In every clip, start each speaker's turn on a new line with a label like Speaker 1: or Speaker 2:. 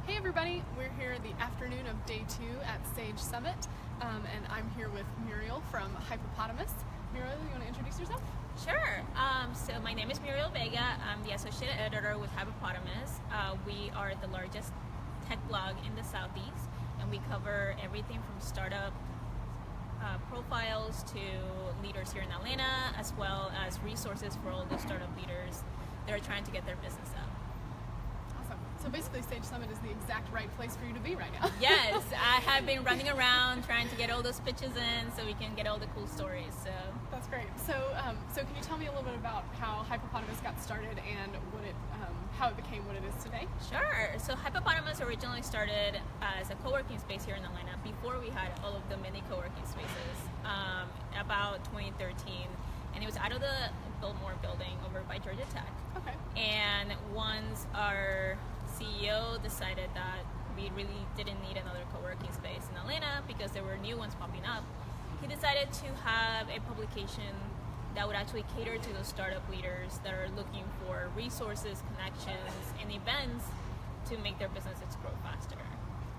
Speaker 1: Hey everybody, we're here the afternoon of day 2 at Sage Summit, and I'm here with Muriel from Hypepotamus. Muriel, you want to introduce yourself?
Speaker 2: Sure. So my name is Muriel Vega. I'm the associate editor with Hypepotamus. We are the largest tech blog in the Southeast, and we cover everything from startup profiles to leaders here in Atlanta, as well as resources for all the startup leaders that are trying to get their business up.
Speaker 1: So basically Sage Summit is the exact right place for you to be right now.
Speaker 2: Yes, I have been running around trying to get all those pitches in so we can get all the cool stories. So
Speaker 1: that's great. So can you tell me a little bit about how Hypepotamus got started and what how it became what it is today?
Speaker 2: Sure. So Hypepotamus originally started as a co-working space here in Atlanta before we had all of the mini co-working spaces, about 2013. And it was out of the Biltmore building over by Georgia Tech.
Speaker 1: Okay.
Speaker 2: And once our CEO decided that we really didn't need another co-working space in Atlanta because there were new ones popping up, he decided to have a publication that would actually cater to those startup leaders that are looking for resources, connections, and events to make their businesses grow faster.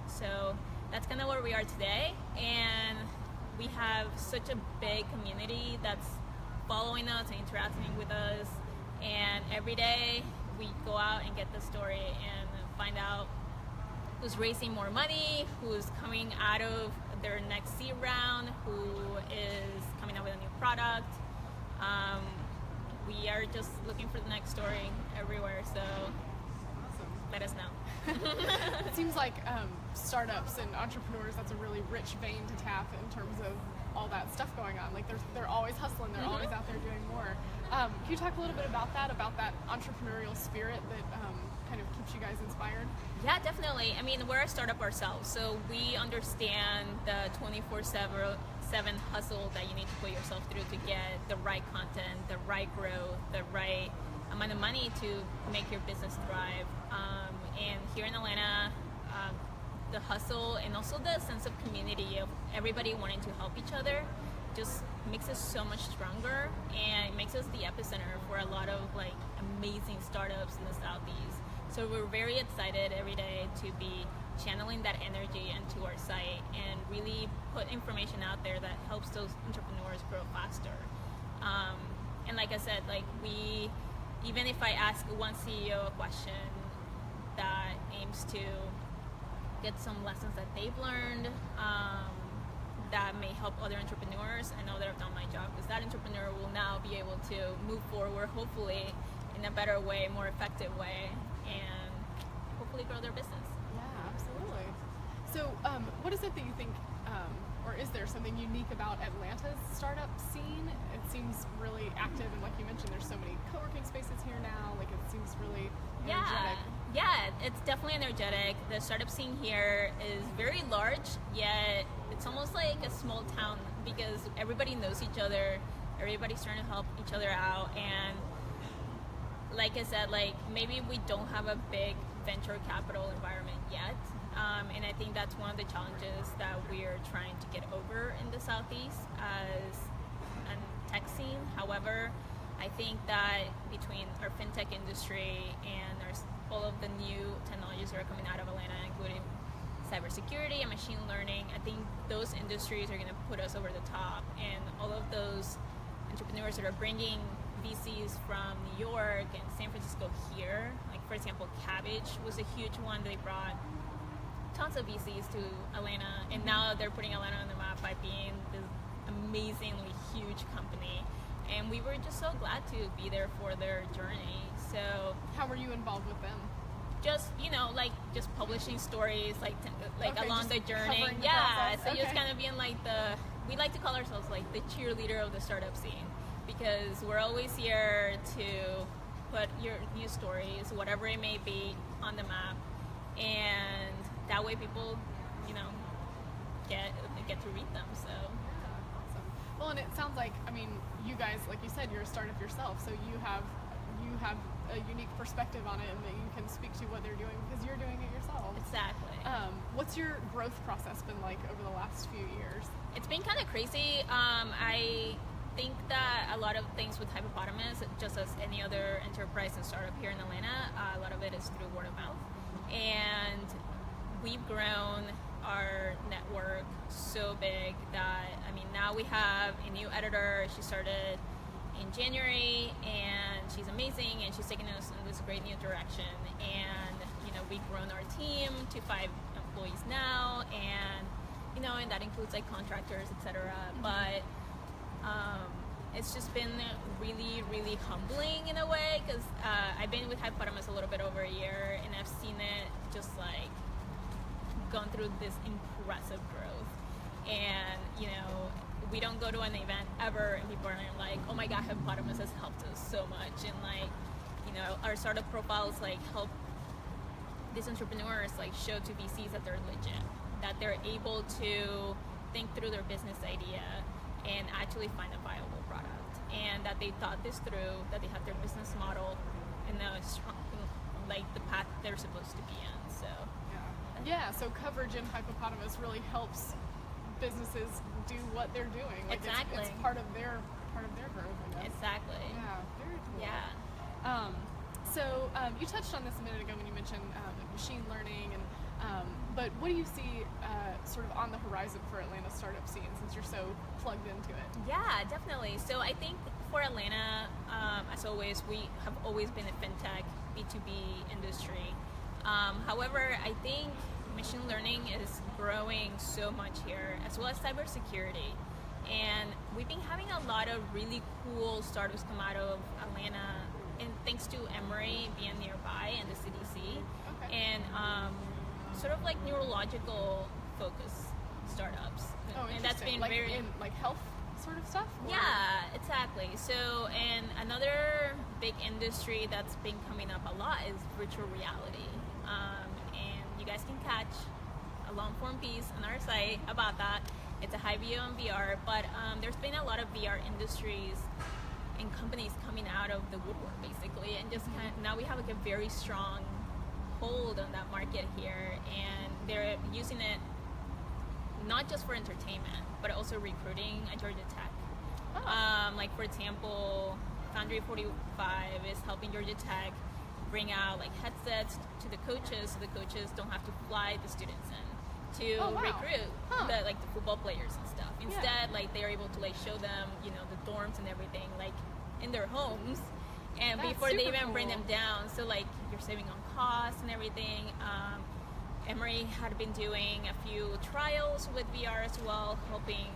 Speaker 2: So that's kind of where we are today, and we have such a big community that's following us and interacting with us, and every day we go out and get the story and find out who's raising more money, who's coming out of their next seed round, who is coming up with a new product. We are just looking for the next story everywhere, so
Speaker 1: awesome.
Speaker 2: Let us know.
Speaker 1: It seems like startups and entrepreneurs, that's a really rich vein to tap in terms of all that stuff going on. Like they're always hustling, they're always out there doing more. Can you talk a little bit about that entrepreneurial spirit that kind of keeps you guys inspired?
Speaker 2: Yeah, definitely. I mean, we're a startup ourselves, so we understand the 24/7 hustle that you need to put yourself through to get the right content, the right growth, the right amount of money to make your business thrive. And here in Atlanta, the hustle and also the sense of community of everybody wanting to help each other just makes us so much stronger, and it makes us the epicenter for a lot of like amazing startups in the Southeast. So we're very excited every day to be channeling that energy into our site and really put information out there that helps those entrepreneurs grow faster. And like I said, like even if I ask one CEO a question that aims to get some lessons that they've learned that may help other entrepreneurs, I know that I've done my job, because that entrepreneur will now be able to move forward, hopefully in a better way, more effective way, and hopefully grow their business.
Speaker 1: Yeah, absolutely. So what is it that you think, or is there something unique about Atlanta's startup scene? It seems really active, and like you mentioned, there's so many co-working spaces here now, like it seems really energetic.
Speaker 2: Yeah, it's definitely energetic. The startup scene here is very large, yet it's almost like a small town because everybody knows each other, everybody's trying to help each other out, and like I said, like maybe we don't have a big venture capital environment yet, and I think that's one of the challenges that we're trying to get over in the Southeast as a tech scene. However, I think that between our fintech industry and all of the new technologies that are coming out of Atlanta, including cybersecurity and machine learning, I think those industries are going to put us over the top, and all of those entrepreneurs that are bringing VCs from New York and San Francisco here, like for example, Cabbage was a huge one. They brought tons of VCs to Atlanta, and now they're putting Atlanta on the map by being this amazingly huge company. And we were just so glad to be there for their journey. So
Speaker 1: how were you involved with them?
Speaker 2: Just, like just publishing stories, like
Speaker 1: okay,
Speaker 2: along the journey.
Speaker 1: The process.
Speaker 2: So
Speaker 1: okay.
Speaker 2: just kind of being like we like to call ourselves like the cheerleader of the startup scene, because we're always here to put your new stories, whatever it may be, on the map, and that way people, get to read them. So.
Speaker 1: Awesome. Well, and it sounds like, I mean, you guys, like you said, you're a startup yourself, so you have a unique perspective on it, and that you can speak to what they're doing because you're doing it yourself.
Speaker 2: Exactly.
Speaker 1: What's your growth process been like over the last few years?
Speaker 2: It's been kind of crazy. I think that a lot of things with Hypepotamus, just as any other enterprise and startup here in Atlanta, a lot of it is through word of mouth. And grown our network so big that, I mean, now we have a new editor. She started in January, and she's amazing, and she's taking us in this great new direction. And, you know, we've grown our team to 5 employees now, and, you know, and that includes like contractors, etc. But it's just been really, really humbling in a way, because I've been with Hypepotamus a little bit over a year, and I've seen it just like gone through this impressive growth. And, you know, we don't go to an event ever and people are like, oh my god, Hypepotamus has helped us so much. And like, you know, our startup profiles like help these entrepreneurs like show to VCs that they're legit, that they're able to think through their business idea and actually find a viable product, and that they thought this through, that they have their business model in a strong, like the path they're supposed to be in. So
Speaker 1: yeah, so coverage in Hypepotamus really helps businesses do what they're doing. Like
Speaker 2: exactly.
Speaker 1: It's part of their growth, I guess.
Speaker 2: Exactly.
Speaker 1: Yeah, very cool.
Speaker 2: Yeah.
Speaker 1: So you touched on this a minute ago when you mentioned machine learning, and but what do you see sort of on the horizon for Atlanta startup scene, since you're so plugged into it?
Speaker 2: Yeah, definitely. So I think for Atlanta, as always, we have always been a fintech B2B industry. However, I think machine learning is growing so much here, as well as cybersecurity. And we've been having a lot of really cool startups come out of Atlanta, and thanks to Emory being nearby and the CDC.
Speaker 1: Okay.
Speaker 2: And sort of like neurological focus startups.
Speaker 1: Oh,
Speaker 2: and that's been
Speaker 1: like
Speaker 2: very
Speaker 1: in like health sort of stuff? Or?
Speaker 2: Yeah, exactly. So, and another big industry that's been coming up a lot is virtual reality. And you guys can catch a long form piece on our site about that. It's a high view on VR, but there's been a lot of VR industries and companies coming out of the woodwork, basically, and just kind of, now we have like a very strong hold on that market here, and they're using it not just for entertainment, but also recruiting at Georgia Tech.
Speaker 1: Oh.
Speaker 2: Like for example, Foundry 45 is helping Georgia Tech bring out like headsets to the coaches, so the coaches don't have to fly the students in to recruit the football players and stuff. Instead, like they're able to like show them, you know, the dorms and everything like in their homes, and
Speaker 1: That's
Speaker 2: before they even
Speaker 1: super
Speaker 2: bring
Speaker 1: cool.
Speaker 2: them down. So like you're saving on costs and everything. Emory had been doing a few trials with VR as well, helping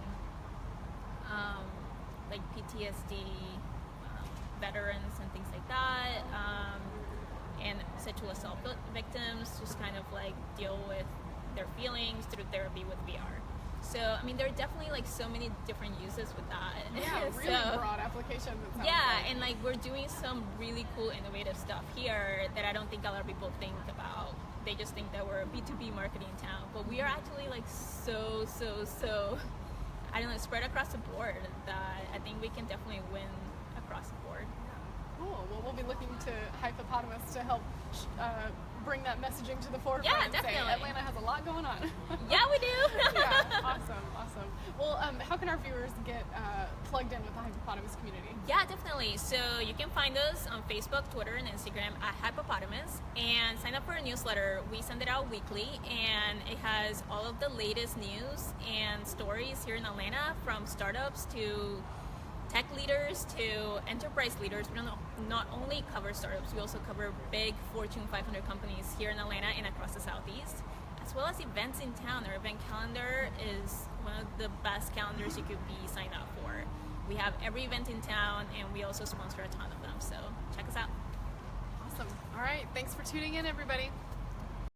Speaker 2: like PTSD veterans and things like that, and sexual assault victims just kind of like deal with their feelings through therapy with VR. So, I mean, there are definitely like so many different uses with that.
Speaker 1: Yeah, really
Speaker 2: So,
Speaker 1: broad applications. It sounds
Speaker 2: yeah,
Speaker 1: like.
Speaker 2: and like we're doing some really cool innovative stuff here that I don't think a lot of people think about. They just think that we're a B2B marketing town, but we are actually like so I don't know, spread across the board, that I think we can definitely win across the board.
Speaker 1: Cool. Well, we'll be looking to Hypepotamus to help bring that messaging to the forefront.
Speaker 2: Yeah,
Speaker 1: and say
Speaker 2: definitely.
Speaker 1: Atlanta has a lot going on.
Speaker 2: Yeah, we do.
Speaker 1: Yeah, awesome. Well, how can our viewers get plugged in with the Hypepotamus community?
Speaker 2: Yeah, definitely. So you can find us on Facebook, Twitter, and Instagram at Hypepotamus, and sign up for a newsletter. We send it out weekly, and it has all of the latest news and stories here in Atlanta, from startups to tech leaders to enterprise leaders. We don't not only cover startups, we also cover big Fortune 500 companies here in Atlanta and across the Southeast, as well as events in town. Our event calendar is one of the best calendars you could be signed up for. We have every event in town, and we also sponsor a ton of them, so check us out.
Speaker 1: Awesome. All right. Thanks for tuning in, everybody.